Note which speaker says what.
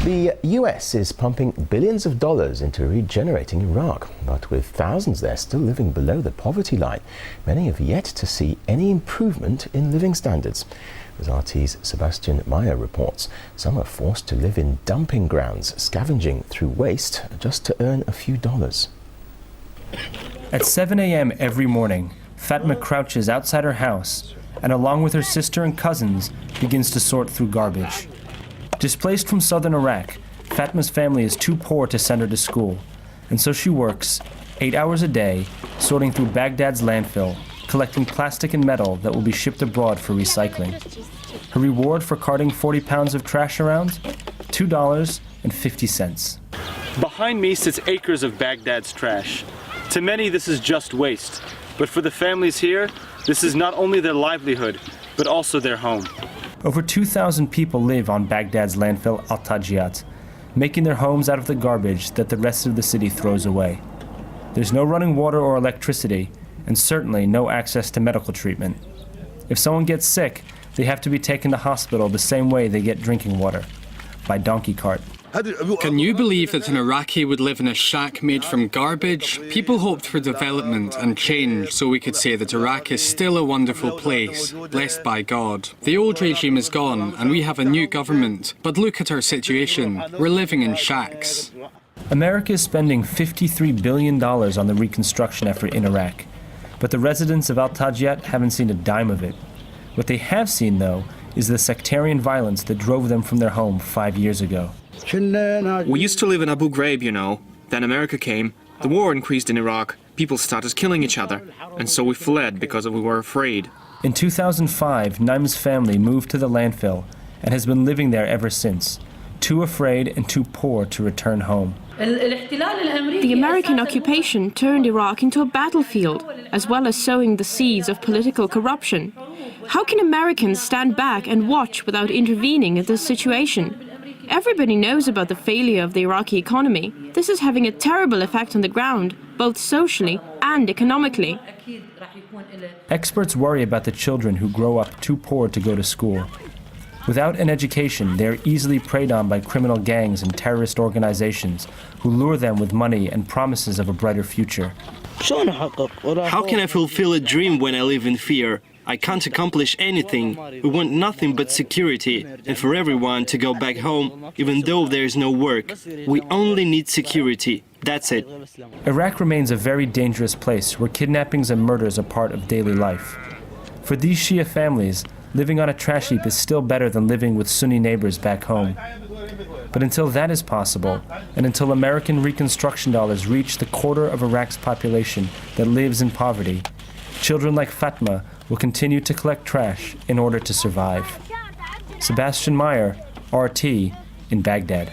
Speaker 1: The US is pumping billions of dollars into regenerating Iraq, but with thousands there still living below the poverty line, many have yet to see any improvement in living standards. As RT's Sebastian Meyer reports, some are forced to live in dumping grounds, scavenging through waste just to earn a few dollars.
Speaker 2: At 7 a.m. every morning, Fatma crouches outside her house and, along with her sister and cousins, begins to sort through garbage. Displaced from southern Iraq, Fatma's family is too poor to send her to school, and so she works 8 hours a day sorting through Baghdad's landfill, collecting plastic and metal that will be shipped abroad for recycling. Her reward for carting 40 pounds of trash around? $2.50.
Speaker 3: Behind me sits acres of Baghdad's trash. To many, this is just waste, but for the families here, this is not only their livelihood, but also their home.
Speaker 2: Over 2,000 people live on Baghdad's landfill Al-Tajiyat, making their homes out of the garbage that the rest of the city throws away. There's no running water or electricity, and certainly no access to medical treatment. If someone gets sick, they have to be taken to hospital the same way they get drinking water, by donkey cart.
Speaker 4: Can you believe that an Iraqi would live in a shack made from garbage? People hoped for development and change so we could say that Iraq is still a wonderful place, blessed by God. The old regime is gone and we have a new government, but look at our situation. We're living in shacks.
Speaker 2: America is spending $53 billion on the reconstruction effort in Iraq, but the residents of Al-Tajiyat haven't seen a dime of it. What they have seen, though, is the sectarian violence that drove them from their home 5 years ago.
Speaker 5: We used to live in Abu Ghraib, you know. Then America came, the war increased in Iraq, people started killing each other, and so we fled because we were afraid.
Speaker 2: In 2005, Naim's family moved to the landfill and has been living there ever since, too afraid and too poor to return home.
Speaker 6: The American occupation turned Iraq into a battlefield, as well as sowing the seeds of political corruption. How can Americans stand back and watch without intervening in this situation? Everybody knows about the failure of the Iraqi economy. This is having a terrible effect on the ground, both socially and economically.
Speaker 2: Experts worry about the children who grow up too poor to go to school. Without an education, they are easily preyed on by criminal gangs and terrorist organizations who lure them with money and promises of a brighter future.
Speaker 7: How can I fulfill a dream when I live in fear? I can't accomplish anything. We want nothing but security, and for everyone to go back home, even though there is no work. We only need security. That's it.
Speaker 2: Iraq remains a very dangerous place where kidnappings and murders are part of daily life. For these Shia families, living on a trash heap is still better than living with Sunni neighbors back home. But until that is possible, and until American reconstruction dollars reach the quarter of Iraq's population that lives in poverty, children like Fatma will continue to collect trash in order to survive. Sebastian Meyer, RT, in Baghdad.